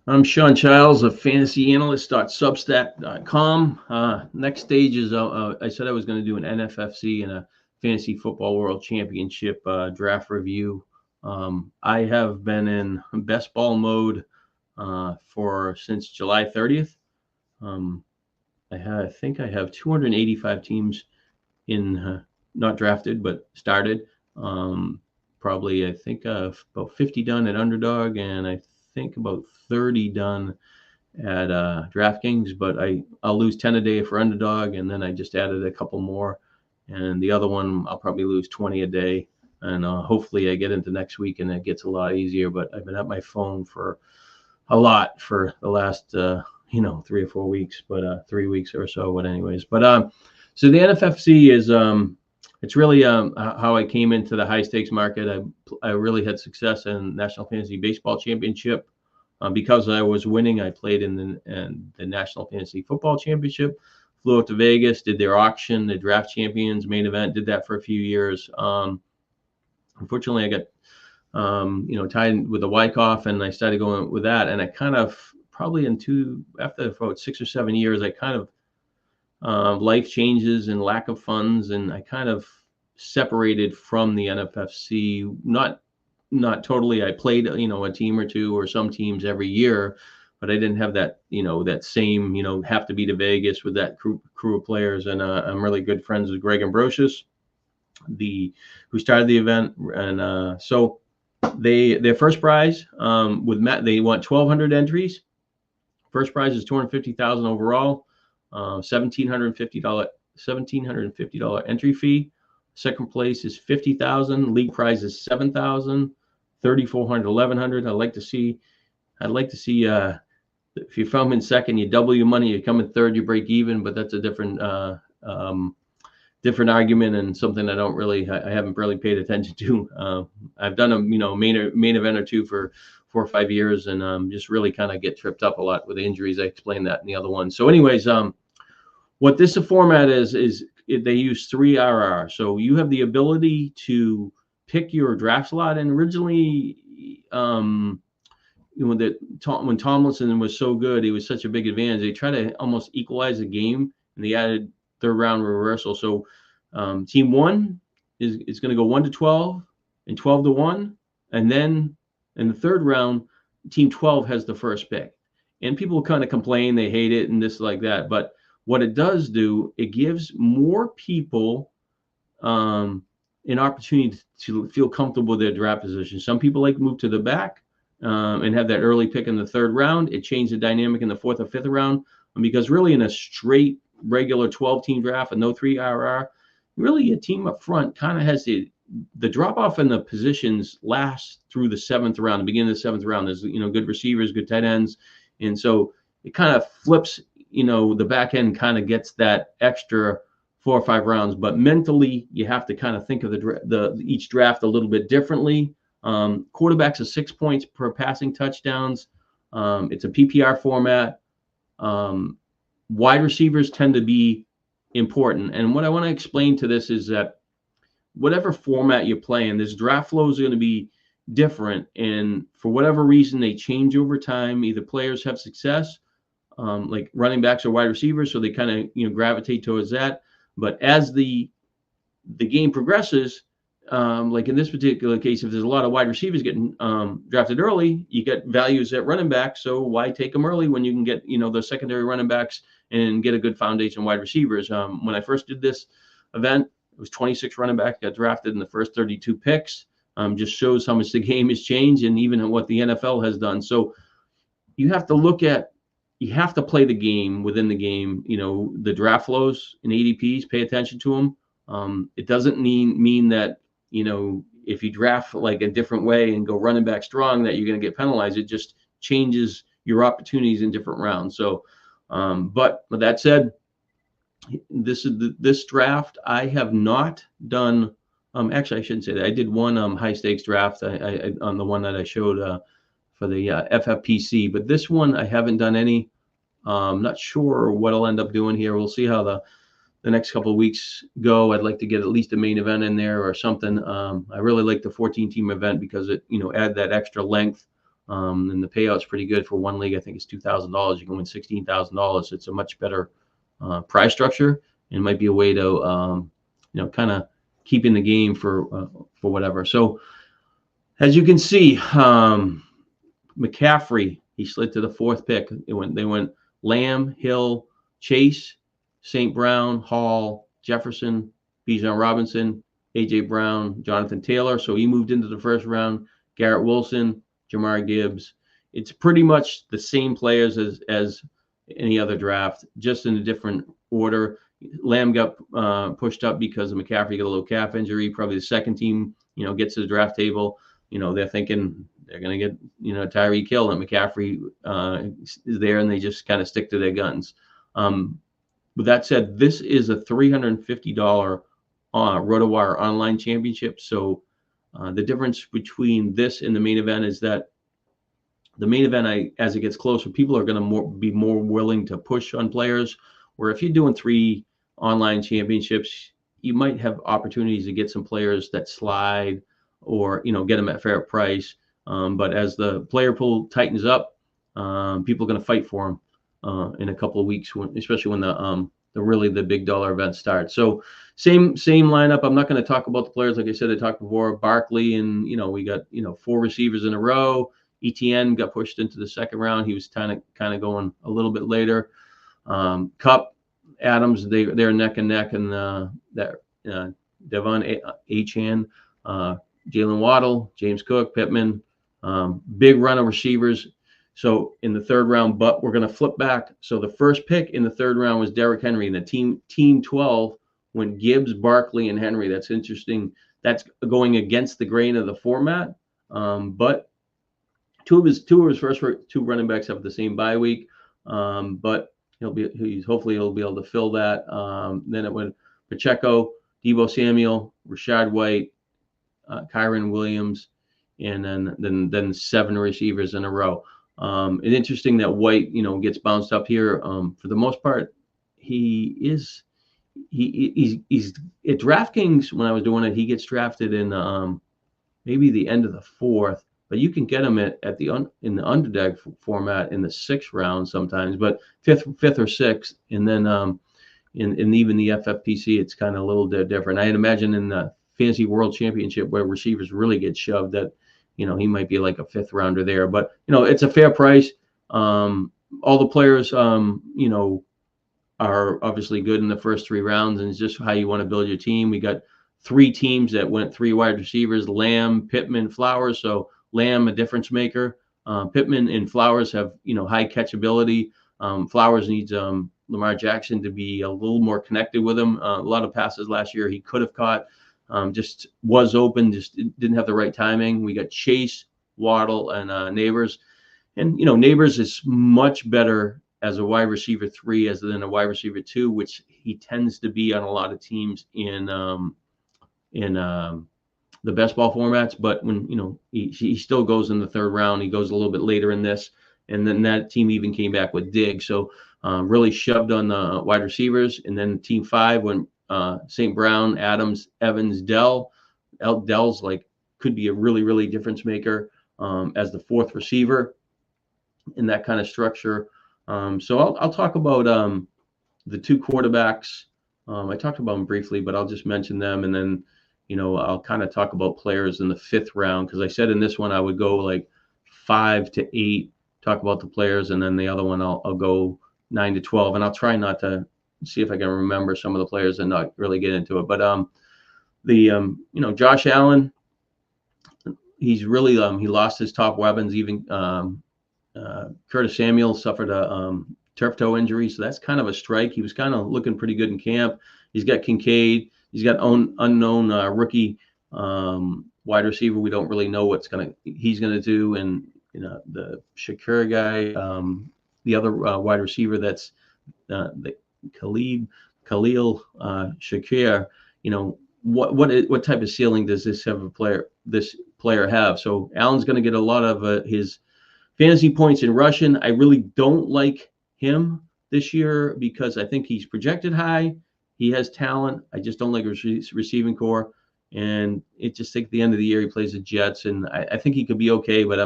I'm Sean Childs of fantasyanalyst.substack.com. Next stage is I said I was going to do an NFFC and a Fantasy Football World Championship draft review. I have been in best ball mode for since July 30th. I think I have 285 teams in not drafted but started. Probably I think about 50 done at Underdog, and I think about 30 done at DraftKings, but I'll lose 10 a day for Underdog, and then I just added a couple more, and the other one I'll probably lose 20 a day, and hopefully I get into next week and it gets a lot easier. But I've been at my phone for a lot for the last 3 or 4 weeks, but 3 weeks or so. But anyways, so the NFFC is it's really how I came into the high stakes market. I really had success in National Fantasy Baseball Championship. Because I was winning, I played in the National Fantasy Football Championship, flew out to Vegas, did their auction, the Draft Champions main event, did that for a few years. Unfortunately, I got tied with the Wyckoff, and I started going with that. And I kind of probably after about 6 or 7 years, I kind of life changes and lack of funds, and I kind of separated from the NFFC. Not totally. I played, a team or two or some teams every year, but I didn't have that, that same, have to be to Vegas with that crew of players. And I'm really good friends with Greg Ambrosius, who started the event. And so their first prize with Matt, they want 1,200 entries. First prize is $250,000 overall, $1,750 entry fee. Second place is $50,000. League prize is $7,000. 3,400, 1,100. I'd like to see if you come in second, you double your money. You come in third, you break even. But that's a different argument, and something I haven't really paid attention to. I've done a main event or two for 4 or 5 years, and just really kind of get tripped up a lot with injuries. I explained that in the other one. So anyways, what this format is they use 3 RR. So you have the ability to pick your draft slot. And originally, when Tomlinson was so good, he was such a big advantage. They tried to almost equalize the game, and they added third round reversal. So team 1 is going to go 1 to 12 and 12 to 1, and then in the third round, team 12 has the first pick. And people kind of complain, they hate it and this like that. But what it does do, it gives more people an opportunity to feel comfortable with their draft position. Some people like to move to the back and have that early pick in the third round. It changed the dynamic in the fourth or fifth round, because really in a straight regular 12-team draft and no 3 RR, really a team up front kind of has the drop off in the positions last through the 7th round, the beginning of the 7th round. There's good receivers, good tight ends, and so it kind of flips. The back end kind of gets that extra 4 or 5 rounds, but mentally you have to kind of think of each draft a little bit differently. Quarterbacks are 6 points per passing touchdowns. It's a PPR format. Wide receivers tend to be important. And what I want to explain to this is that whatever format you're playing, this draft flow is going to be different. And for whatever reason, they change over time. Either players have success, like running backs or wide receivers, so they kind of gravitate towards that. But as the game progresses, like in this particular case, if there's a lot of wide receivers getting drafted early, you get values at running back. So why take them early when you can get the secondary running backs and get a good foundation wide receivers? When I first did this event, it was 26 running backs got drafted in the first 32 picks. Just shows how much the game has changed, and even what the NFL has done. So you have to play the game within the game. The draft flows and ADPs, pay attention to them. It doesn't mean that, if you draft like a different way and go running back strong, that you're going to get penalized. It just changes your opportunities in different rounds. So, but with that said, this draft, I have not done. Actually, I shouldn't say that. I did one high stakes draft I on the one that I showed for the FFPC, but this one I haven't done any. Not sure what I'll end up doing here. We'll see how the next couple of weeks go. I'd like to get at least a main event in there or something. I really like the 14-team event because it, add that extra length. And the payout's pretty good for one league. I think it's $2,000. You can win $16,000. It's a much better prize structure, and might be a way to kind of keep in the game for whatever. So as you can see, McCaffrey, he slid to the fourth pick. They went Lamb, Hill, Chase, St. Brown, Hall, Jefferson, Bijan Robinson, A.J. Brown, Jonathan Taylor. So he moved into the first round. Garrett Wilson, Jamar Gibbs. It's pretty much the same players as any other draft, just in a different order. Lamb got pushed up because of McCaffrey got a little calf injury. Probably the second team, gets to the draft table. They're thinking they're going to get, Tyreek Hill, and McCaffrey is there, and they just kind of stick to their guns. With that said, this is a $350 RotoWire online championship. So the difference between this and the main event is that the main event, as it gets closer, people are going to be more willing to push on players. Where if you're doing 3 online championships, you might have opportunities to get some players that slide, or get them at fair price. But as the player pool tightens up, people are going to fight for them in a couple of weeks, especially when the big dollar events start. So same lineup. I'm not going to talk about the players. Like I said, I talked before. Barkley, and we got 4 receivers in a row. ETN got pushed into the second round. He was kind of going a little bit later. Cup, Adams, they're neck and neck, and Devon Achane, Jalen Waddle, James Cook, Pittman, big run of receivers. So in the third round, but we're going to flip back. So the first pick in the third round was Derrick Henry, and the team 12 went Gibbs, Barkley, and Henry. That's interesting. That's going against the grain of the format. But two of his first 2 running backs have the same bye week. But hopefully he'll be able to fill that. Then it went Pacheco, Deebo Samuel, Rashad White, Kyron Williams, and then 7 receivers in a row. It's interesting that White, gets bounced up here. For the most part, he's at DraftKings. When I was doing it, he gets drafted in maybe the end of the 4th, but you can get him in the underdog format in the 6th round sometimes, but 5th or 6th, and then in even the FFPC, it's kind of a little bit different. I'd imagine in the Fantasy World Championship, where receivers really get shoved, that he might be like a 5th rounder there. But it's a fair price. All the players are obviously good in the first 3 rounds, and it's just how you want to build your team. We got 3 teams that went 3 wide receivers: Lamb, Pittman, Flowers. So Lamb, a difference maker. Pittman and Flowers have high catchability. Flowers needs Lamar Jackson to be a little more connected with him. A lot of passes last year he could have caught. Just was open, just didn't have the right timing. We got Chase, Waddle, and Neighbors. And, Neighbors is much better as a wide receiver 3 than a wide receiver 2, which he tends to be on a lot of teams in the best ball formats. But when, he still goes in the 3rd round, he goes a little bit later in this. And then that team even came back with Diggs. So really shoved on the wide receivers. And then team 5 went St. Brown, Adams, Evans, Dell. Dell's could be a really, really difference maker as the 4th receiver in that kind of structure. So I'll talk about the 2 quarterbacks. I talked about them briefly, but I'll just mention them, and then I'll kind of talk about players in the 5th round, because I said in this one I would go 5 to 8, talk about the players, and then the other one I'll go 9 to 12, and I'll try not to see if I can remember some of the players and not really get into it. But Josh Allen, he's really he lost his top weapons. Even Curtis Samuel suffered a turf toe injury, so that's kind of a strike. He was kind of looking pretty good in camp. He's got Kincaid. He's got unknown rookie wide receiver. We don't really know what he's gonna do. And the Shakur guy, the other wide receiver, that's the Khalil Shakir. What type of ceiling does this player have? So Allen's going to get a lot of his fantasy points in rushing. I really don't like him this year because I think he's projected high. He has talent. I just don't like his receiving core. And it just think at the end of the year he plays the Jets, and I think he could be okay. But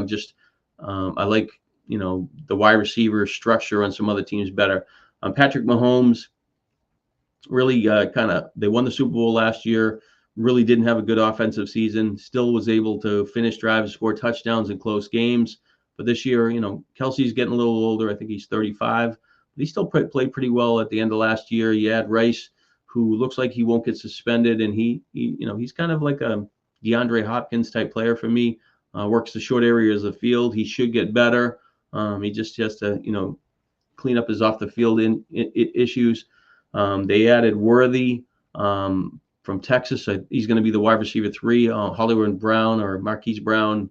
I like, the wide receiver structure on some other teams better. Patrick Mahomes really they won the Super Bowl last year, really didn't have a good offensive season, still was able to finish drives, score touchdowns in close games. But this year, Kelsey's getting a little older. I think he's 35. But he still played pretty well at the end of last year. You had Rice, who looks like he won't get suspended, and he's kind of like a DeAndre Hopkins type player for me. Works the short areas of the field. He should get better. He just has to, clean up his off the field issues. They added Worthy from Texas. He's going to be the wide receiver 3. Hollywood Brown, or Marquise Brown,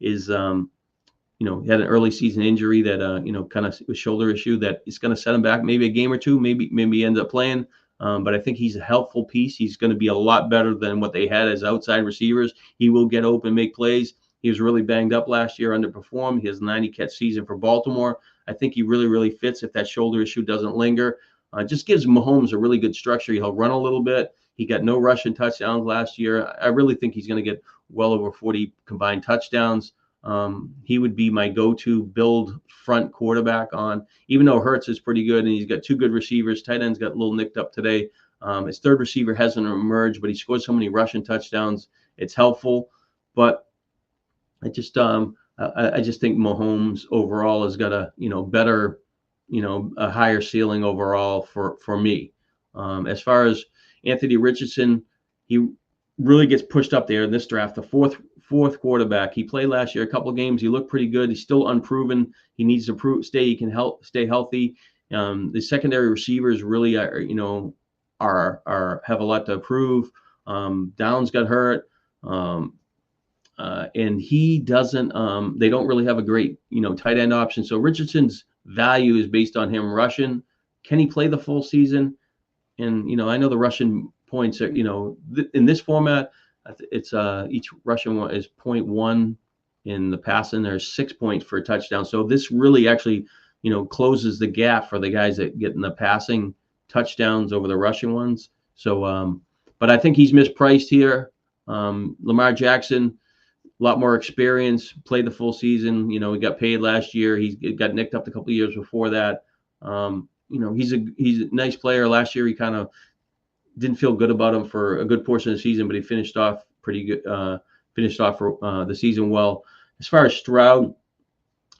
is he had an early season injury that kind of a shoulder issue that is going to set him back maybe a game or two. Maybe he ends up playing. But I think he's a helpful piece. He's going to be a lot better than what they had as outside receivers. He will get open, make plays. He was really banged up last year, underperformed. He has a 90-catch season for Baltimore. I think he really, really fits if that shoulder issue doesn't linger. Just gives Mahomes a really good structure. He'll run a little bit. He got no rushing touchdowns last year. I really think he's going to get well over 40 combined touchdowns. He would be my go-to build front quarterback on, even though Hurts is pretty good and he's got 2 good receivers. Tight end's got a little nicked up today. His third receiver hasn't emerged, but he scored so many rushing touchdowns. It's helpful, but I just think Mahomes overall has got a better, a higher ceiling overall for me. As far as Anthony Richardson, he really gets pushed up there in this draft. The fourth quarterback. He played last year a couple of games. He looked pretty good. He's still unproven. He needs to stay healthy. The secondary receivers really are have a lot to prove. Downs got hurt. And he doesn't. They don't really have a great, tight end option. So Richardson's value is based on him rushing. Can he play the full season? And I know the rushing points are, in this format, it's each rushing one is 0.1 in the passing. There's 6 points for a touchdown. So this really actually, closes the gap for the guys that get in the passing touchdowns over the rushing ones. So, but I think he's mispriced here. Lamar Jackson, a lot more experience, played the full season. He got paid last year. He got nicked up a couple of years before that. He's a nice player. Last year he kind of didn't feel good about him for a good portion of the season, but he finished off pretty good. Finished off the season well. As far as Stroud,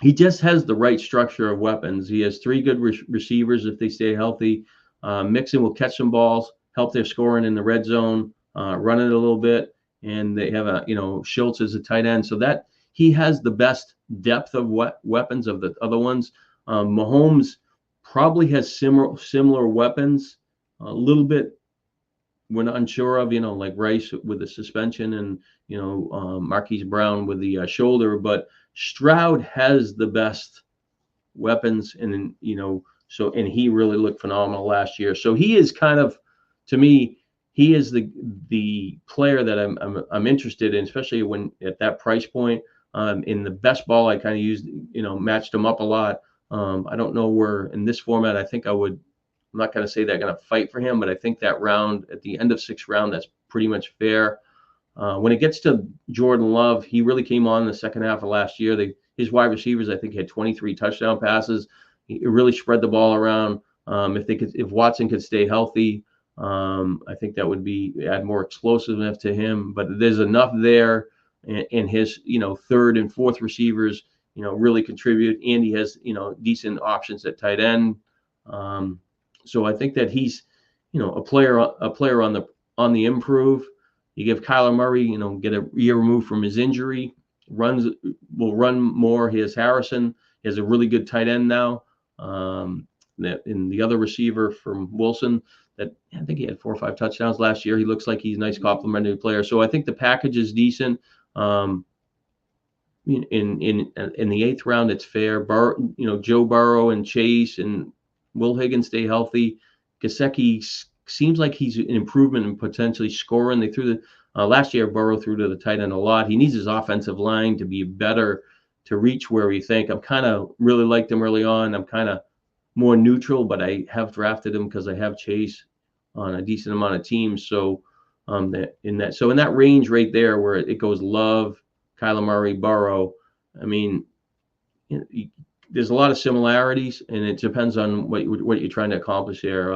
he just has the right structure of weapons. He has 3 good receivers if they stay healthy. Mixon will catch some balls, help their scoring in the red zone, run it a little bit. And they have Schultz as a tight end, so that he has the best depth of weapons of the other ones. Mahomes probably has similar weapons, a little bit we're not unsure of, like Rice with the suspension and Marquise Brown with the shoulder, but Stroud has the best weapons, and and he really looked phenomenal last year. So he is kind of, to me, he is the player that I'm interested in, especially when at that price point. In the best ball, I kind of used, matched him up a lot. I don't know where in this format. I think I'm not going to say they're going to fight for him, but I think that round at the end of 6th round, that's pretty much fair. When it gets to Jordan Love, he really came on in the second half of last year. His wide receivers, I think, had 23 touchdown passes. He really spread the ball around. If Watson could stay healthy, I think that would add more explosiveness to him. But there's enough there, and his third and fourth receivers really contribute, and he has decent options at tight end. So I think that he's a player on the improve. You give Kyler Murray get a year removed from his injury, will run more. He has Harrison. He has a really good tight end now. In the other receiver from Wilson, that I think he had 4 or 5 touchdowns last year. He looks like he's a nice complementary player. So I think the package is decent. In the 8th round, it's fair. Joe Burrow and Chase and Will Higgins stay healthy. Gesicki seems like he's an improvement in potentially scoring. They threw last year. Burrow threw to the tight end a lot. He needs his offensive line to be better to reach where we think. I'm kind of really liked him early on. I'm kind of more neutral, but I have drafted him because I have Chase on a decent amount of teams. So in that range right there where it goes Love, Kyler Murray, Burrow, I mean, there's a lot of similarities, and it depends on what you're trying to accomplish there.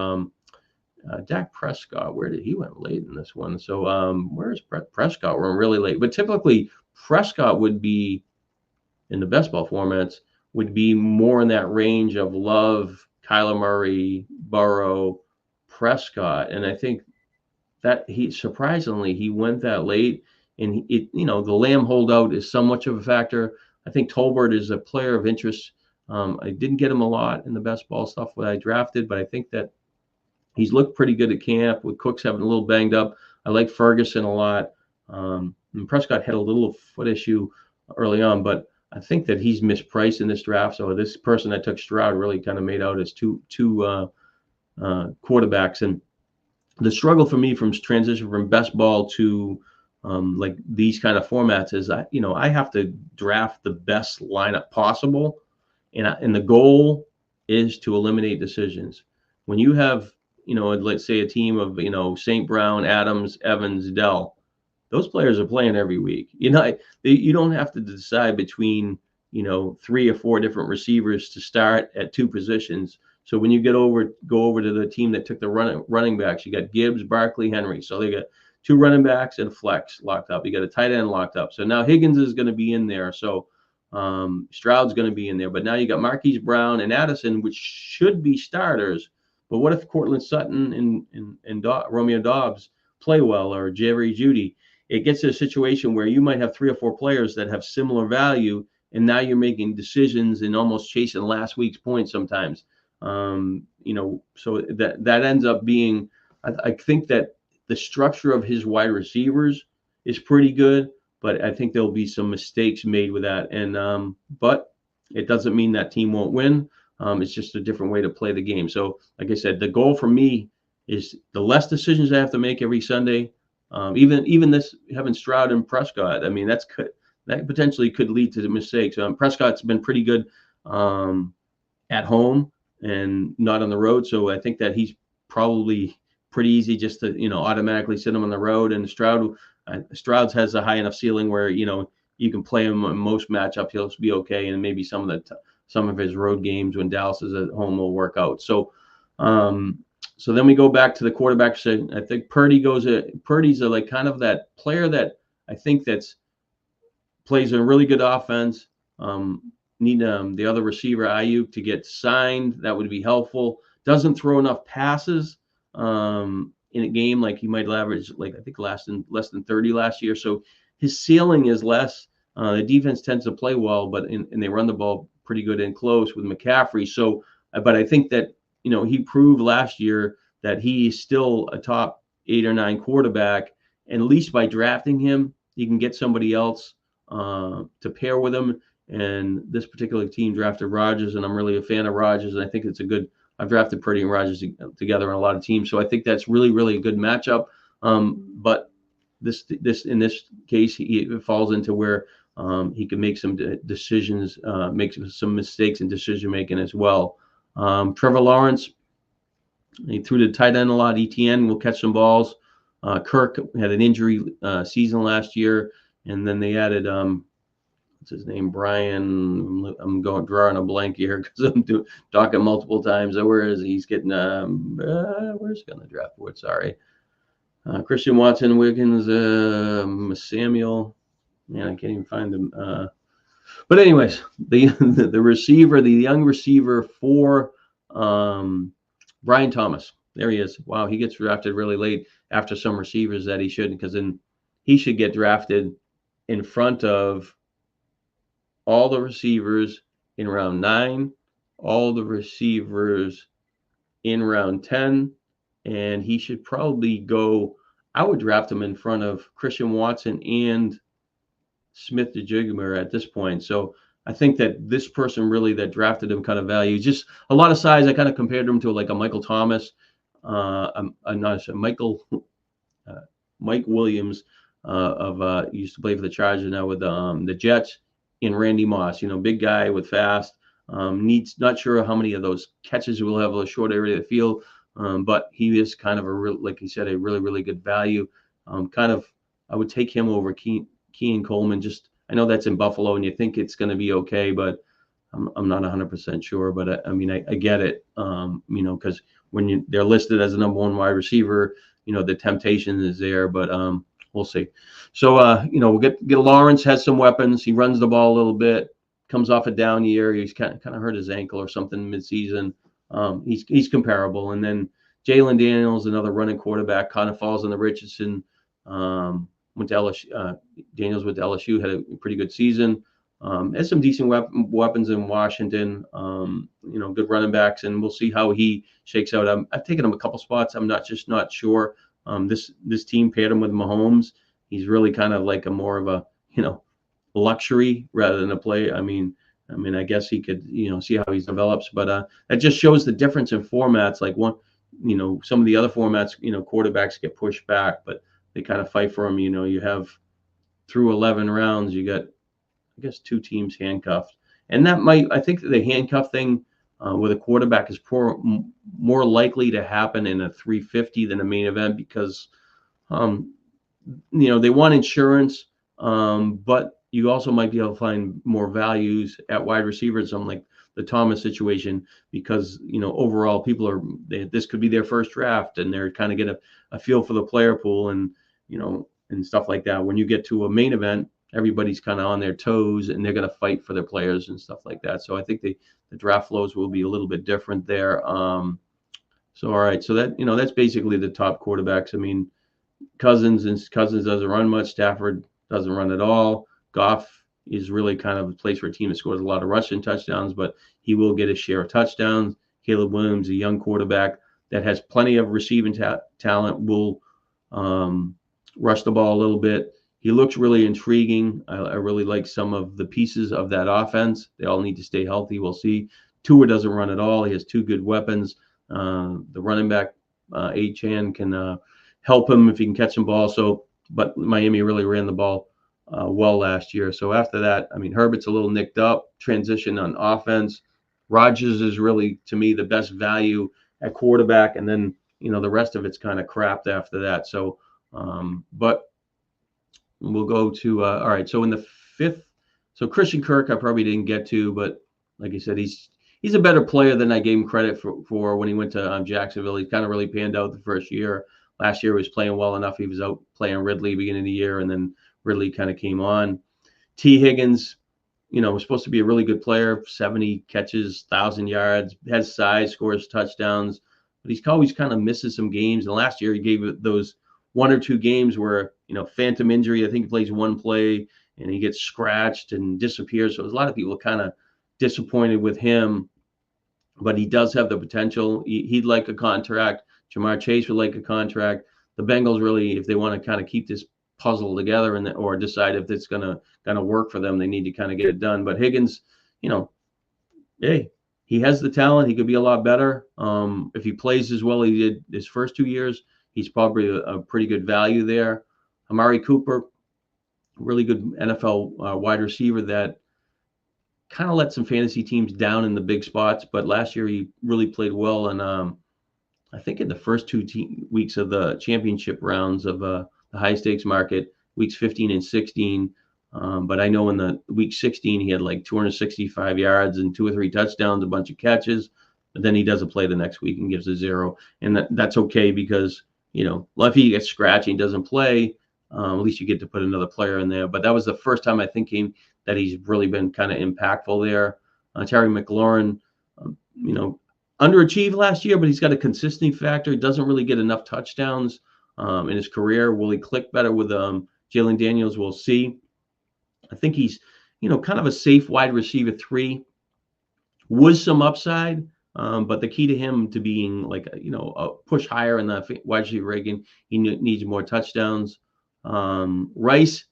Dak Prescott, where did he went late in this one? So where's Prescott? We're really late, but typically Prescott would be in the best ball formats would be more in that range of Love, Kyler Murray, Burrow, Prescott, and I think that he surprisingly he went that late, and the Lamb holdout is so much of a factor. I think Tolbert is a player of interest. I didn't get him a lot in the best ball stuff that I drafted, but I think that he's looked pretty good at camp with Cooks having a little banged up. I like Ferguson a lot. And Prescott had a little foot issue early on, but I think that he's mispriced in this draft. So this person that took Stroud really kind of made out as two quarterbacks. And the struggle for me from transition from best ball to like these kind of formats is I have to draft the best lineup possible, and the goal is to eliminate decisions. When you have let's say a team of St. Brown, Adams, Evans, Dell, those players are playing every week. You don't have to decide between 3 or 4 different receivers to start at 2 positions. So when you go over to the team that took the running backs, you got Gibbs, Barkley, Henry. So they got 2 running backs and flex locked up. You got a tight end locked up. So now Higgins is going to be in there. So Stroud's going to be in there. But now you got Marquise Brown and Addison, which should be starters. But what if Cortland Sutton and Romeo Doubs play well, or Jerry Jeudy? It gets to a situation where you might have 3 or 4 players that have similar value, and now you're making decisions and almost chasing last week's points sometimes. So that ends up being, I think that the structure of his wide receivers is pretty good, but I think there'll be some mistakes made with that. And but it doesn't mean that team won't win. It's just a different way to play the game. So, like I said, the goal for me is the less decisions I have to make every Sunday. Even this having Stroud and Prescott, I mean, that potentially could lead to the mistakes. Prescott's been pretty good at home and not on the road, so I think that he's probably pretty easy just to automatically sit him on the road. And Stroud's has a high enough ceiling where you can play him in most matchups, he'll be okay, and maybe some of his road games when Dallas is at home will work out. So so then we go back to the quarterback. I think Purdy's like kind of that player that I think plays a really good offense. Need the other receiver Ayuk to get signed. That would be helpful. Doesn't throw enough passes in a game. Like he might average I think less than 30 last year. So his ceiling is less. The defense tends to play well, and they run the ball pretty good and close with McCaffrey. So, but I think that he proved last year that he's still a top 8 or 9 quarterback, and at least by drafting him, you can get somebody else to pair with him. And this particular team drafted Rodgers, and I'm really a fan of Rodgers, and I think it's I've drafted Purdy and Rodgers together on a lot of teams, so I think that's really, really a good matchup. But this in this case, it falls into where he can make some decisions, make some mistakes in decision making as well. Trevor Lawrence, he threw the tight end a lot. ETN will catch some balls. Kirk had an injury season last year, and then they added what's his name, Brian. I'm drawing a blank here because I'm talking multiple times. Where is he? He's getting where's he on the draft board? Sorry, Christian Watson, Wiggins, Samuel. Man, I can't even find them. But anyways, the receiver, the young receiver for Brian Thomas. There he is. Wow, he gets drafted really late after some receivers that he shouldn't, because then he should get drafted in front of all the receivers in round 9, all the receivers in round 10, and he should probably go. I would draft him in front of Christian Watson and Smith-Njigba at this point. So I think that this person really that drafted him kind of value just a lot of size. I kind of compared him to like a Michael Thomas, Mike Williams used to play for the Chargers, now with the Jets, and Randy Moss. Big guy with fast. Not sure how many of those catches will have a short area of the field, but he is kind of like he said, a really, really good value. I would take him over Kean Coleman. I know that's in Buffalo, and you think it's going to be okay, but I'm not 100% sure, but I mean, I get it, because when they're listed as a number one wide receiver, the temptation is there, but we'll see. So, we'll get Lawrence has some weapons. He runs the ball a little bit, comes off a down year. He's kind of hurt his ankle or something midseason. He's comparable. And then Jalen Daniels, another running quarterback, kind of falls in the Richardson. Went to LSU. Daniels went to LSU, had a pretty good season. Has some decent weapons in Washington. Good running backs, and we'll see how he shakes out. I've taken him a couple spots. I'm not sure. This team paired him with Mahomes. He's really kind of like a more of a luxury rather than a play. I mean, I guess he could see how he develops, but that just shows the difference in formats. Like some of the other formats, quarterbacks get pushed back, but they kind of fight for him. You have through 11 rounds, you got, I guess, two teams handcuffed, and I think the handcuff thing with a quarterback is more likely to happen in a 350 than a main event because, they want insurance, but you also might be able to find more values at wide receivers, something like the Thomas situation, because overall this could be their first draft, and they're kind of get a feel for the player pool and and stuff like that. When you get to a main event, everybody's kind of on their toes and they're going to fight for their players and stuff like that. So I think the draft flows will be a little bit different there. All right, so that's basically the top quarterbacks. I mean, Cousins doesn't run much. Stafford doesn't run at all. Goff is really kind of a place for a team that scores a lot of rushing touchdowns, but he will get a share of touchdowns. Caleb Williams, a young quarterback that has plenty of receiving talent, will rush the ball a little bit. He looks really intriguing. I really like some of the pieces of that offense. They all need to stay healthy. We'll see. Tua doesn't run at all. He has two good weapons. The running back, Achane, can help him if he can catch some balls. But Miami really ran the ball well last year. So after that, I mean, Herbert's a little nicked up. Transition on offense. Rodgers is really, to me, the best value at quarterback, and then the rest of it's kind of crap after that. So, but we'll go to all right. So in the fifth, so Christian Kirk, I probably didn't get to, but like I said, he's a better player than I gave him credit for when he went to Jacksonville. He kind of really panned out the first year. Last year he was playing well enough. He was out playing Ridley beginning of the year, and then Ridley kind of came on. T. Higgins, was supposed to be a really good player. 70 catches, 1,000 yards, has size, scores touchdowns, but he's always kind of misses some games. And last year he gave it those one or two games where phantom injury. I think he plays one play and he gets scratched and disappears. So there's a lot of people kind of disappointed with him, but he does have the potential. He'd like a contract. Jamar Chase would like a contract. The Bengals really, if they want to kind of keep this puzzle together or decide if it's gonna work for them, they need to kind of get it done. But Higgins, hey, he has the talent. He could be a lot better. If he plays as well he did his first 2 years, he's probably a pretty good value there. Amari Cooper, really good NFL wide receiver that kind of let some fantasy teams down in the big spots, but last year he really played well. And I think in the first two weeks of the championship rounds of the high stakes market, weeks 15 and 16. But I know in the week 16, he had like 265 yards and 2 or 3 touchdowns, a bunch of catches. But then he doesn't play the next week and gives a 0. And that's okay because, if he gets scratched and he doesn't play, at least you get to put another player in there. But that was the first time I think that he's really been kind of impactful there. Terry McLaurin, underachieved last year, but he's got a consistency factor. He doesn't really get enough touchdowns in his career. Will he click better with Jalen Daniels? We'll see. I think he's, kind of a safe wide receiver 3 with some upside. But the key to him to being like, a push higher in the wide receiver ranking, he needs more touchdowns. Rice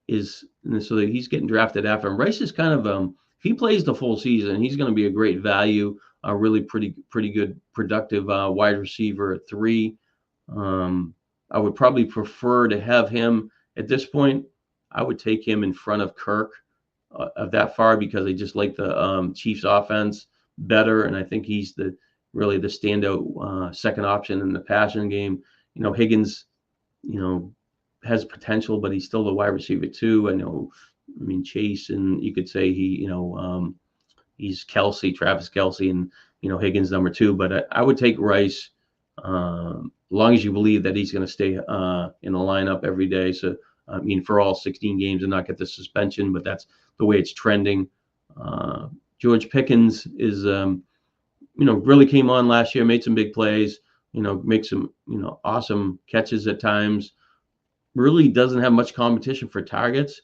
is, so he's getting drafted after him. Rice is kind of, if he plays the full season, he's going to be a great value, a really pretty good, productive wide receiver 3. I would probably prefer to have him at this point. I would take him in front of Kirk of that far because I just like the Chiefs offense better. And I think he's really the standout second option in the passing game. Higgins, has potential, but he's still the wide receiver 2. I mean, Chase, and you could say he, he's Kelsey, Travis Kelsey, and Higgins number 2. But I would take Rice, as long as you believe that he's going to stay in the lineup every day. So I mean, for all 16 games and not get the suspension, but that's the way it's trending. George Pickens is, really came on last year, made some big plays, make some, awesome catches at times. Really doesn't have much competition for targets.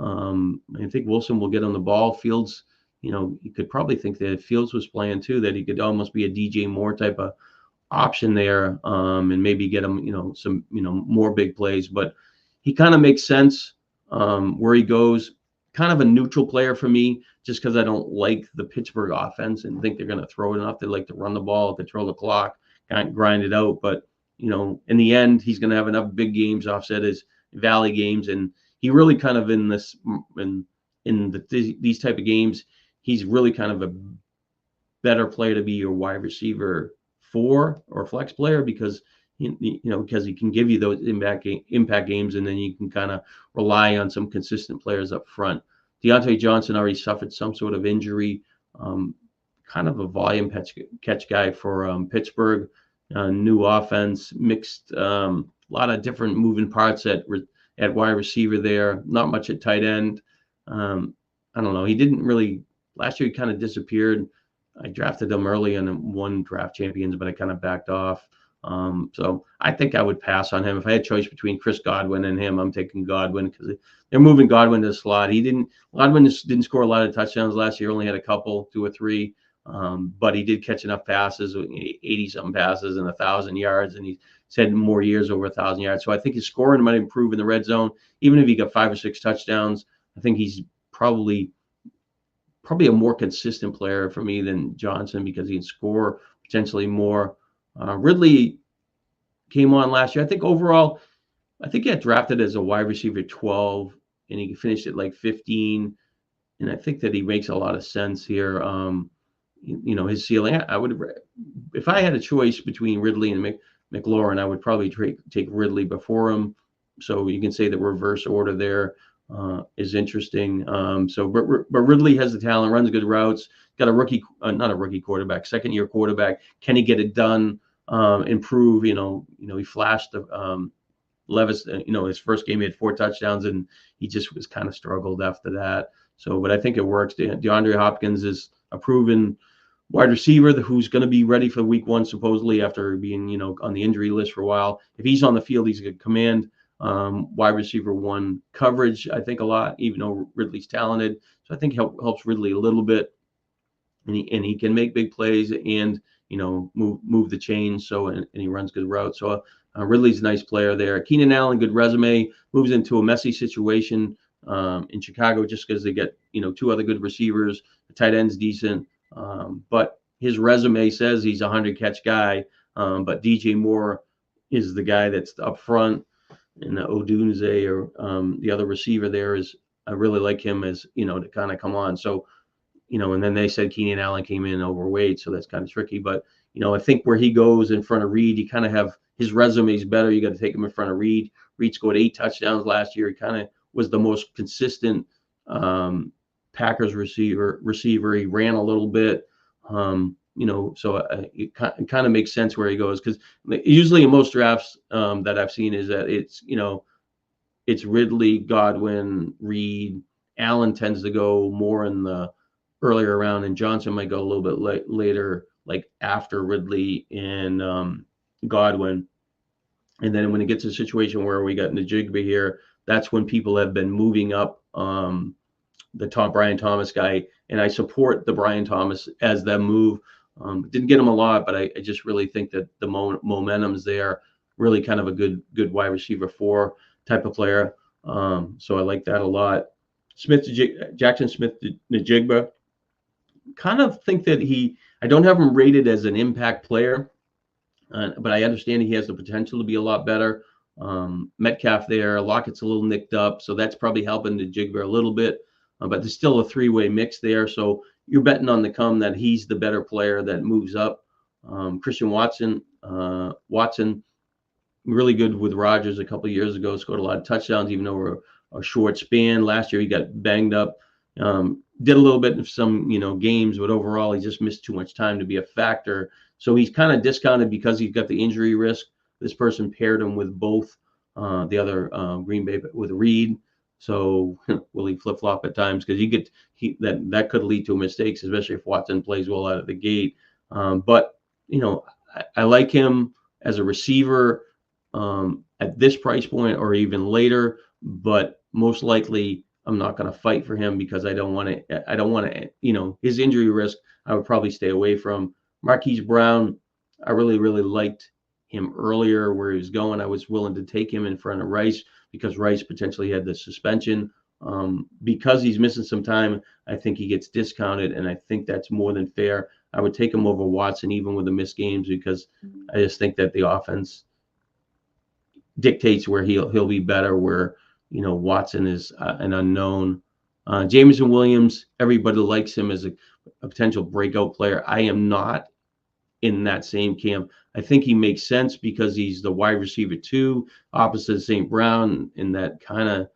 I think Wilson will get on the ball. Fields, you could probably think that if Fields was playing too, that he could almost be a DJ Moore type of option there, and maybe get him, some, more big plays. But he kind of makes sense where he goes. Kind of a neutral player for me, just because I don't like the Pittsburgh offense and think they're going to throw it enough. They like to run the ball, control the clock, kind of grind it out. But in the end, he's going to have enough big games offset his valley games, and he really kind of in these type of games, he's really kind of a better player to be your wide receiver 4 or flex player, because because he can give you those impact games, and then you can kind of rely on some consistent players up front. Deontay Johnson already suffered some sort of injury, kind of a volume catch guy for Pittsburgh. New offense, mixed, a lot of different moving parts at wide receiver there. Not much at tight end. I don't know. He didn't really last year. He kind of disappeared. I drafted him early and won draft champions, but I kind of backed off. So I think I would pass on him. If I had a choice between Chris Godwin and him, I'm taking Godwin, because they're moving Godwin to the slot. Godwin didn't score a lot of touchdowns last year. Only had a couple, 2 or 3. But he did catch enough passes, 80-something passes and 1,000 yards, and he's had more years over 1,000 yards. So I think his scoring might improve in the red zone. Even if he got 5 or 6 touchdowns, I think he's probably a more consistent player for me than Johnson, because he can score potentially more. Ridley came on last year. I think overall, he got drafted as a wide receiver 12, and he finished at like 15. And I think that he makes a lot of sense here. His ceiling, I would, if I had a choice between Ridley and McLaurin, I would probably take Ridley before him. So you can say the reverse order there is interesting. But Ridley has the talent, runs good routes, got a rookie, not a rookie quarterback, second-year quarterback. Can he get it done? Improve? He flashed Levis. His first game he had 4 touchdowns, and he just was kind of struggled after that. So, but I think it works. DeAndre Hopkins is a proven wide receiver who's going to be ready for week 1, supposedly, after being, on the injury list for a while. If he's on the field, he's going to command wide receiver 1 coverage, I think, a lot, even though Ridley's talented. So I think helps Ridley a little bit, and he can make big plays and, move the chains. So, and he runs good routes. So Ridley's a nice player there. Keenan Allen, good resume, moves into a messy situation in Chicago, just because they get 2 other good receivers. The tight end's decent, but his resume says he's a 100-catch guy. But DJ Moore is the guy that's up front, and Odunze, or the other receiver there, is, I really like him as to kind of come on. So and then they said Keenan Allen came in overweight, so that's kind of tricky. But I think where he goes in front of Reed, you kind of have his resume's better. You got to take him in front of Reed. Reed scored 8 touchdowns last year. He kind of was the most consistent Packers receiver. He ran a little bit, so it kind of makes sense where he goes, because usually in most drafts that I've seen is that it's Ridley, Godwin, Reed. Allen tends to go more in the earlier round, and Johnson might go a little bit later, like after Ridley and Godwin. And then when it gets to a situation where we got Njigba here, that's when people have been moving up the Brian Thomas guy, and I support the Brian Thomas as that move. Didn't get him a lot, but I just really think that the momentum's there. Really kind of a good wide receiver 4 type of player. So I like that a lot. Jackson Smith-Njigba, kind of think that I don't have him rated as an impact player, but I understand he has the potential to be a lot better. Metcalf there, Lockett's a little nicked up, so that's probably helping Njigba a little bit. But there's still a 3-way mix there, so you're betting on the come that he's the better player that moves up. Christian Watson, really good with Rodgers a couple of years ago, scored a lot of touchdowns, even over a short span. Last year he got banged up. did a little bit of some, games, but overall he just missed too much time to be a factor. So he's kind of discounted because he's got the injury risk. This person paired him with both the other Green Bay with Reed. So will he flip flop at times? Because that could lead to mistakes, especially if Watson plays well out of the gate. But I like him as a receiver at this price point or even later. But most likely, I'm not going to fight for him because I don't want to. I don't want to. His injury risk, I would probably stay away from. Marquise Brown, I really liked him earlier where he was going. I was willing to take him in front of Rice because Rice potentially had the suspension. Because he's missing some time, I think he gets discounted, and I think that's more than fair. I would take him over Watson even with the missed games because I just think that the offense dictates where he'll be better. Where Watson is an unknown. Jameson Williams, everybody likes him as a potential breakout player. I am not in that same camp. I think he makes sense because he's the wide receiver 2 opposite St. Brown, and that kind of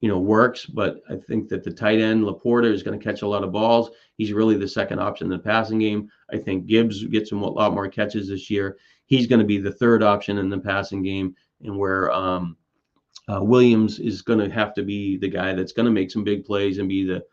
works. But I think that the tight end Laporta is going to catch a lot of balls. He's really the second option in the passing game. I think Gibbs gets him a lot more catches this year. He's going to be the third option in the passing game, and where Williams is going to have to be the guy that's going to make some big plays and be the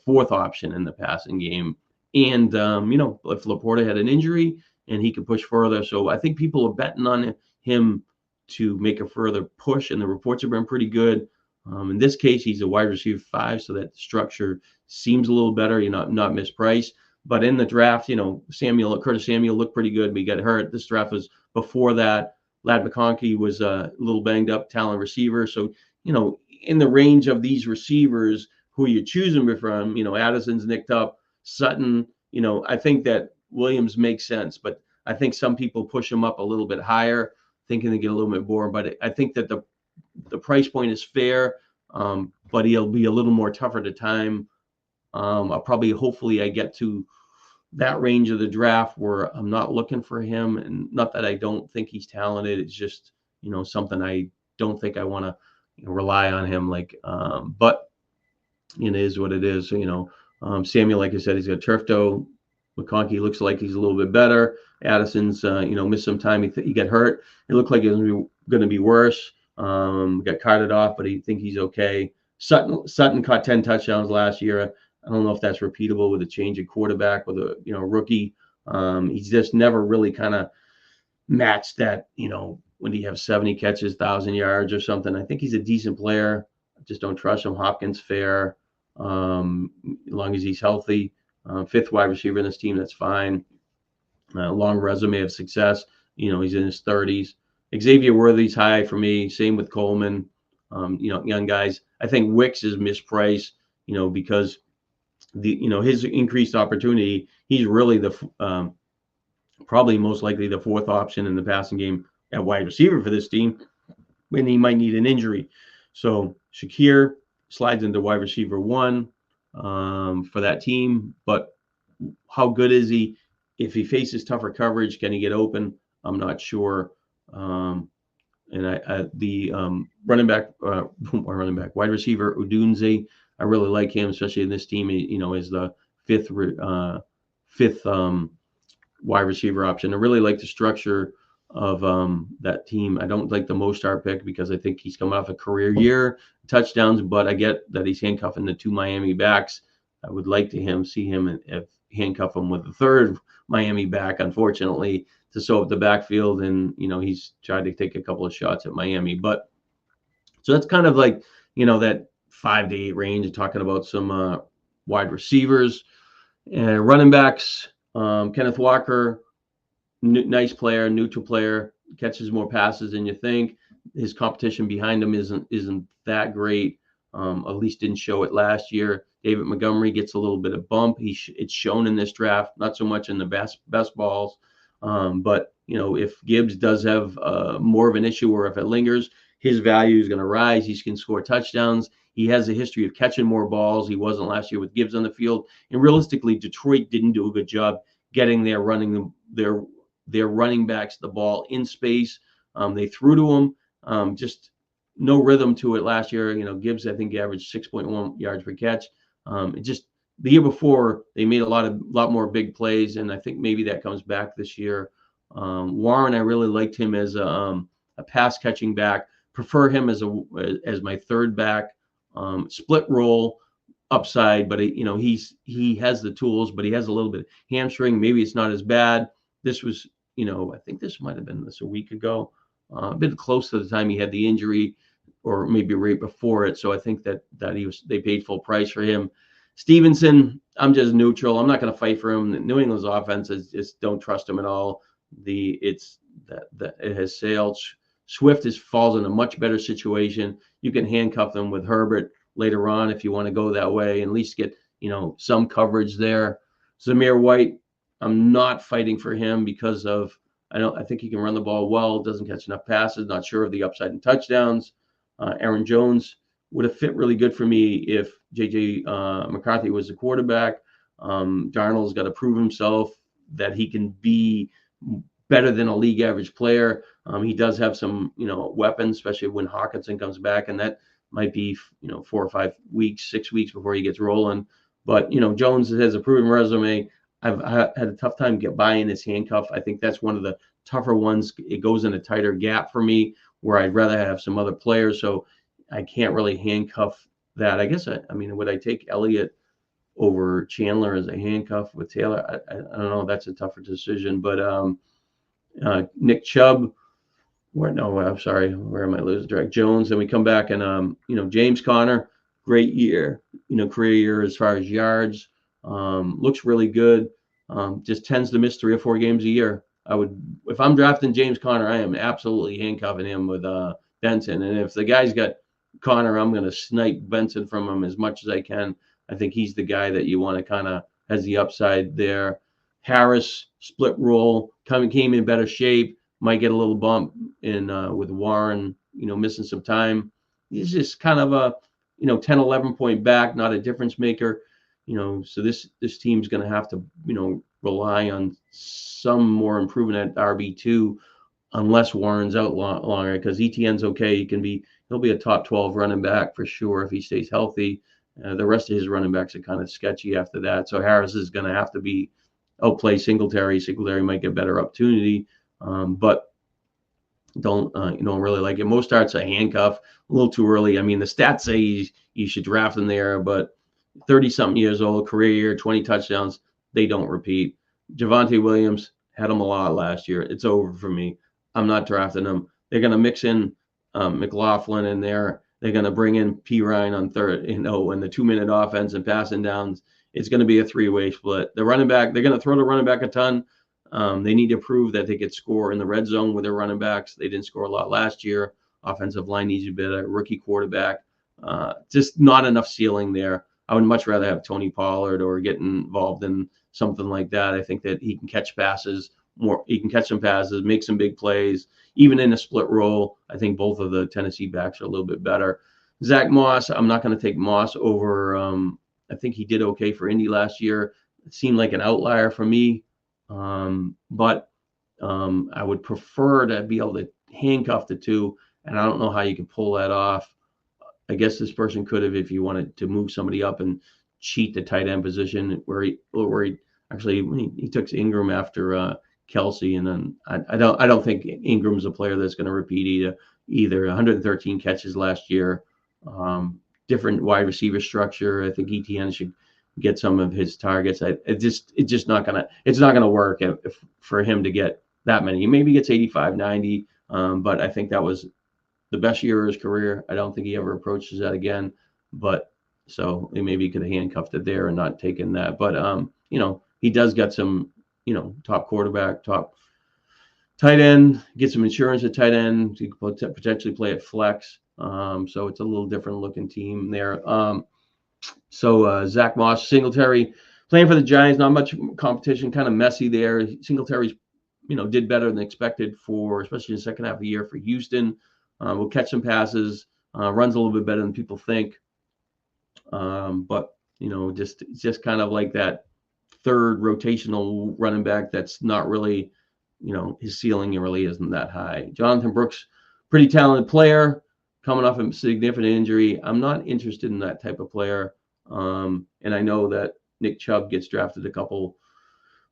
fourth option in the passing game. And, if Laporta had an injury and he could push further. So I think people are betting on him to make a further push, and the reports have been pretty good. In this case, he's a wide receiver 5, so that structure seems a little better, not mispriced. But in the draft, Curtis Samuel looked pretty good, but he got hurt. This draft was before that. Ladd McConkey was a little banged up, talent receiver. So, in the range of these receivers who you're choosing from, Addison's nicked up, Sutton, I think that Williams makes sense, but I think some people push him up a little bit higher, thinking they get a little bit more. But I think that the price point is fair, but he'll be a little more tougher to time. Hopefully I get to that range of the draft where I'm not looking for him, and not that I don't think he's talented. It's just, something I don't think I want to rely on him but it is what it is. Samuel, like I said, he's got turf toe. McConkey looks like he's a little bit better. Addison's, missed some time. He got hurt. It looked like it was going to be worse. Got carted off, but he think he's okay. Sutton caught 10 touchdowns last year. I don't know if that's repeatable with a change of quarterback with a rookie. He's just never really kind of matched that. When you have 70 catches, 1,000 yards or something. I think he's a decent player. I just don't trust him. Hopkins fair, as long as he's healthy. 5th wide receiver in this team, that's fine. Long resume of success. He's in his 30s. Xavier Worthy's high for me. Same with Coleman. Young guys. I think Wicks is mispriced. Because his increased opportunity. He's really probably most likely the 4th option in the passing game at wide receiver for this team, when he might need an injury. So Shakir slides into wide receiver 1 for that team. But how good is he? If he faces tougher coverage, can he get open? I'm not sure. And the wide receiver Udunze, I really like him, especially in this team. As the fifth wide receiver option. I really like the structure of that team. I don't like the Mostert pick because I think he's coming off a career year touchdowns, but I get that he's handcuffing the 2 Miami backs. I would like to see him handcuff him with the 3rd Miami back, unfortunately, to sew up the backfield. And, he's tried to take a couple of shots at Miami. But so that's kind of like, that 5 to 8 range, talking about some wide receivers and running backs. Kenneth Walker, nice player, neutral player, catches more passes than you think. His competition behind him isn't that great. At least didn't show it last year. David Montgomery gets a little bit of bump. It's shown in this draft, not so much in the best balls. But if Gibbs does have more of an issue, or if it lingers, his value is going to rise. He can score touchdowns. He has a history of catching more balls. He wasn't last year with Gibbs on the field. And realistically, Detroit didn't do a good job getting their running backs the ball in space. They threw to him. Just no rhythm to it last year. Gibbs, I think, averaged 6.1 yards per catch. It just the year before they made a lot more big plays, and I think maybe that comes back this year. Warren, I really liked him as a pass catching back. Prefer him as my third back. Split role upside, but he has the tools, but he has a little bit of hamstring. Maybe it's not as bad. This was, I think this might have been a week ago, a bit close to the time he had the injury, or maybe right before it. So I think that they paid full price for him. Stevenson, I'm just neutral. I'm not going to fight for him. New England's offense is just don't trust him at all. It has sailed. Swift falls in a much better situation. You can handcuff them with Herbert later on if you want to go that way, and at least get some coverage there. Zamir White, I'm not fighting for him because of I think he can run the ball well. Doesn't catch enough passes. Not sure of the upside in touchdowns. Aaron Jones would have fit really good for me if J.J. McCarthy was the quarterback. Darnold's got to prove himself that he can be better than a league average player. He does have some, weapons, especially when Hawkinson comes back, and that might be, 4 or 5 weeks, 6 weeks before he gets rolling. But, Jones has a proven resume. I've had a tough time buying his handcuff. I think that's one of the tougher ones. It goes in a tighter gap for me where I'd rather have some other players. So I can't really handcuff that. I guess, would I take Elliott over Chandler as a handcuff with Taylor? I don't know. That's a tougher decision. But Nick Chubb, where am I losing track? Jones. Then we come back and, James Conner, great year, career year as far as yards. Looks really good. Just tends to miss 3 or 4 games a year. If I'm drafting James Conner, I am absolutely handcuffing him with Benson. And if the guy's got Conner, I'm going to snipe Benson from him as much as I can. I think he's the guy that you want to kind of has the upside there. Harris, split role, came in better shape. Might get a little bump in with Warren, missing some time. He's just kind of a, 10, 11 point back, not a difference maker. So this team's going to have to, rely on some more improvement at RB2 unless Warren's out longer, because ETN's okay. He'll be a top 12 running back for sure if he stays healthy. The rest of his running backs are kind of sketchy after that. So Harris is going to have to outplay Singletary. Singletary might get better opportunity, but don't really like it. Most starts a handcuff a little too early. I mean, the stats say you should draft him there, but 30-something years old, career year, 20 touchdowns, they don't repeat. Javonte Williams had him a lot last year. It's over for me. I'm not drafting him. They're going to mix in McLaughlin in there. They're going to bring in P. Ryan on third, and the 2-minute offense and passing downs. It's going to be a 3-way split. The running back, they're going to throw the running back a ton. They need to prove that they could score in the red zone with their running backs. They didn't score a lot last year. Offensive line needs a bit of rookie quarterback. Just not enough ceiling there. I would much rather have Tony Pollard or get involved in something like that. I think that he can catch passes more. He can catch some passes, make some big plays, even in a split role. I think both of the Tennessee backs are a little bit better. Zach Moss, I'm not going to take Moss over. I think he did okay for Indy last year. It seemed like an outlier for me, but I would prefer to be able to handcuff the two, and I don't know how you can pull that off. I guess this person could have, if you wanted to move somebody up and cheat the tight end position, where he took Ingram after Kelsey, and then I don't think Ingram's a player that's going to repeat either. 113 catches last year, different wide receiver structure. I think ETN should get some of his targets. It's not gonna work for him to get that many. He maybe gets 85, 90, but I think that was the best year of his career. I don't think he ever approaches that again. But so maybe he could have handcuffed it there and not taken that. But he does got some, top quarterback, top tight end, get some insurance at tight end. He could potentially play at flex. So it's a little different looking team there. So Zach Moss, Singletary playing for the Giants, not much competition, kind of messy there. Singletary's, did better than expected especially in the second half of the year for Houston. Will catch some passes, runs a little bit better than people think. But, just kind of like that third rotational running back that's not really, his ceiling really isn't that high. Jonathan Brooks, pretty talented player, coming off a significant injury. I'm not interested in that type of player. And I know that, Nick Chubb gets drafted a couple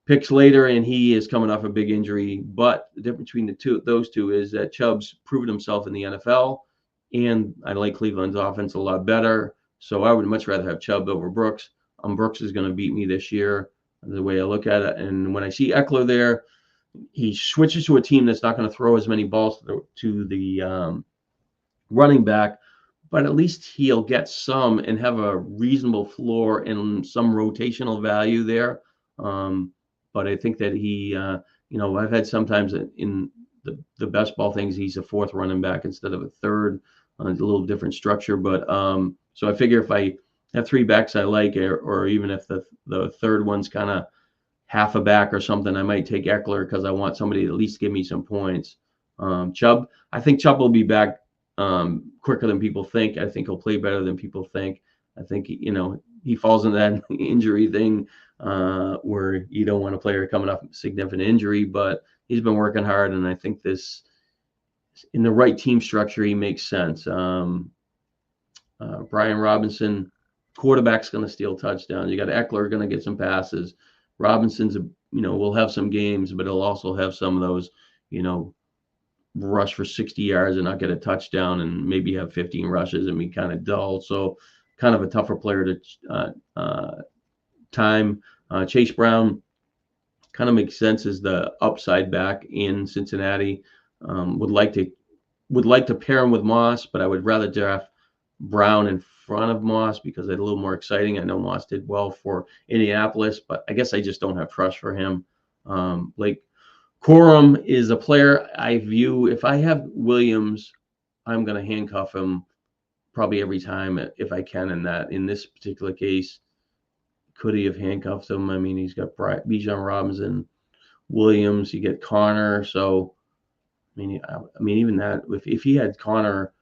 picks later, and he is coming off a big injury. But the difference between those two is that Chubb's proven himself in the NFL, and I like Cleveland's offense a lot better. So I would much rather have Chubb over Brooks. Brooks is going to beat me this year, the way I look at it. And when I see Eckler there, he switches to a team that's not going to throw as many balls to the running back, but at least he'll get some and have a reasonable floor and some rotational value there. But I think that he, I've had sometimes in the best ball things, he's a fourth running back instead of a third. It's a little different structure, but so I figure if I have three backs I like, or even if the third one's kind of half a back or something, I might take Eckler because I want somebody to at least give me some points. Chubb, I think Chubb will be back quicker than people think. I think he'll play better than people think. I think, he falls into that injury thing where you don't want a player coming off significant injury, but he's been working hard, and I think this, in the right team structure, he makes sense. Brian Robinson, quarterback's going to steal touchdowns. You got Eckler going to get some passes. Robinson's, will have some games, but he'll also have some of those, rush for 60 yards and not get a touchdown, and maybe have 15 rushes and be kind of dull. So kind of a tougher player to time. Chase Brown kind of makes sense as the upside back in Cincinnati. Would like to pair him with Moss, but I would rather draft Brown in front of Moss because it's a little more exciting. I know Moss did well for Indianapolis, but I guess I just don't have trust for him. Blake Corum is a player I view, if I have Williams, I'm going to handcuff him probably every time if I can. In this particular case, could he have handcuffed him? I mean, he's got Bijan Robinson, Williams, you get Connor. So, I mean, even that, if he had Connor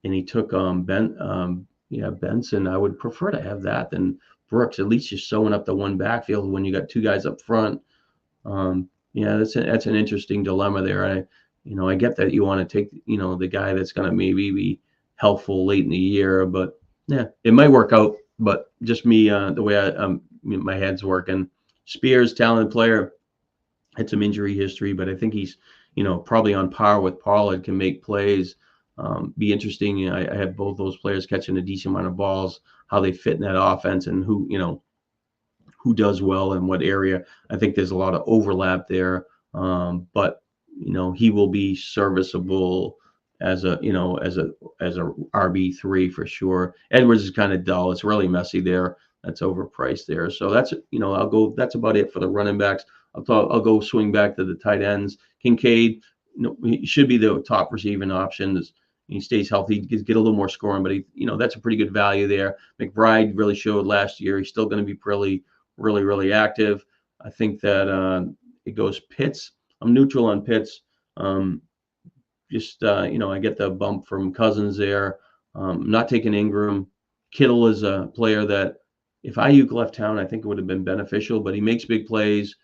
and he took Benson, I would prefer to have that than Brooks. At least you're sewing up the one backfield when you got two guys up front. That's an interesting dilemma there. I get that you want to take, the guy that's going to maybe be helpful late in the year, but yeah, it might work out. But just me, the way my head's working. Spears, talented player, had some injury history, but I think he's, probably on par with Pollard, can make plays. Be interesting. I have both those players catching a decent amount of balls, how they fit in that offense, and who does well in what area. I think there's a lot of overlap there, but he will be serviceable as a RB3 for sure. Edwards is kind of dull. It's really messy there. That's overpriced there. So that's I'll go. That's about it for the running backs. I'll go swing back to the tight ends. Kincaid, he should be the top receiving option. He stays healthy, get a little more scoring, but that's a pretty good value there. McBride really showed last year. He's still going to be really active. I think that it goes Pitts. I'm neutral on Pitts. I get the bump from Cousins there. Not taking Ingram. Kittle is a player that if Ayuk left town, I think it would have been beneficial, but he makes big plays.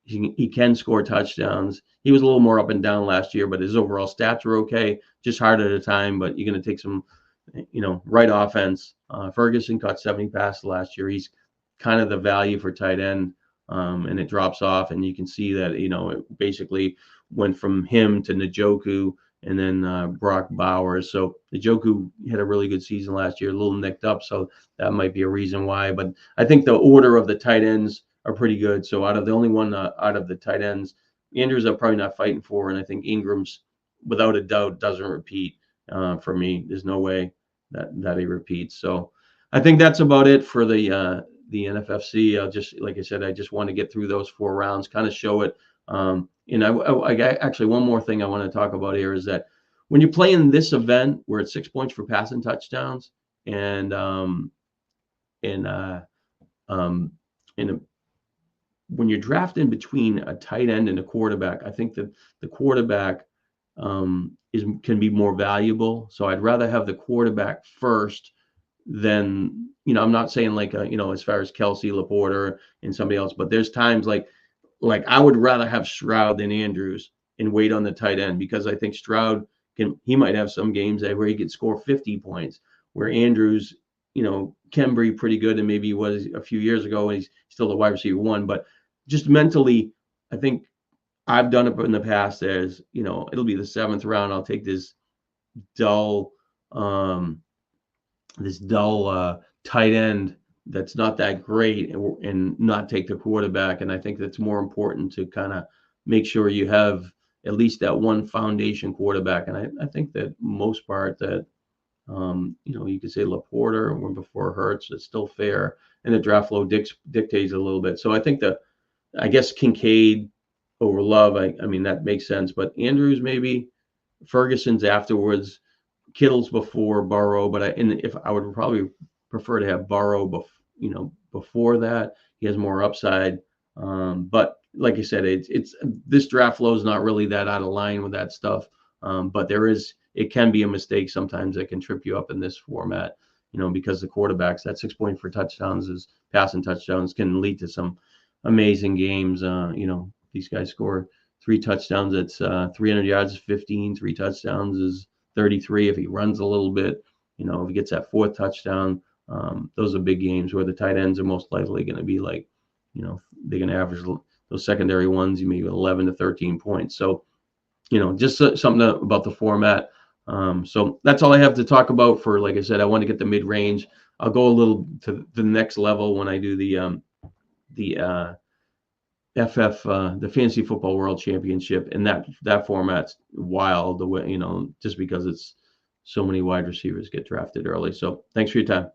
He can score touchdowns. He was a little more up and down last year, but his overall stats are okay. Just hard at a time, but you're going to take some, right offense. Ferguson caught 70 passes last year. He's kind of the value for tight end, and it drops off, and you can see that, it basically went from him to Njoku and then Brock Bowers. So Njoku had a really good season last year, a little nicked up, so that might be a reason why. But I think the order of the tight ends are pretty good. So out of the tight ends, Andrews are probably not fighting for, and I think Ingram's without a doubt doesn't repeat for me. There's no way that he repeats. So I think that's about it for the NFFC. Like I said, I just want to get through those 4 rounds, kind of show it. And I actually, one more thing I want to talk about here is that when you play in this event where it's 6 points for passing touchdowns and when you're drafting between a tight end and a quarterback, I think that the quarterback can be more valuable. So I'd rather have the quarterback first than, I'm not saying like, as far as Kelsey, Laporta, and somebody else, but there's times like I would rather have Stroud than Andrews and wait on the tight end, because I think Stroud he might have some games where he could score 50 points, where Andrews, can be pretty good, and maybe he was a few years ago, and he's still the wide receiver one. But just mentally, I think I've done it in the past. As you know, it'll be the 7th round. I'll take dull, um, this dull tight end that's not that great, and not take the quarterback. And I think that's more important to kind of make sure you have at least that one foundation quarterback. And I think that most part that you could say Laporta or before Hurts, it's still fair, and the draft flow dictates a little bit. So I think I guess Kincaid over Love, I mean that makes sense, but Andrews maybe, Ferguson's afterwards, Kittle's before Burrow, but if I would probably prefer to have Burrow before that. He has more upside. But like I said, it's this draft flow is not really that out of line with that stuff. But it can be a mistake sometimes that can trip you up in this format, because the quarterbacks, that 6 point for touchdowns is passing touchdowns, can lead to some amazing games. These guys score 3 touchdowns. That's 300 yards is 15. 3 touchdowns is 33. If he runs a little bit, if he gets that 4th touchdown, those are big games where the tight ends are most likely going to be like, they're going to average those secondary ones, maybe 11 to 13 points. So, just something about the format. So that's all I have to talk about for, like I said, I want to get the mid range. I'll go a little to the next level when I do the the Fantasy Football World Championship, and that format's wild, the way, just because it's so many wide receivers get drafted early. So thanks for your time.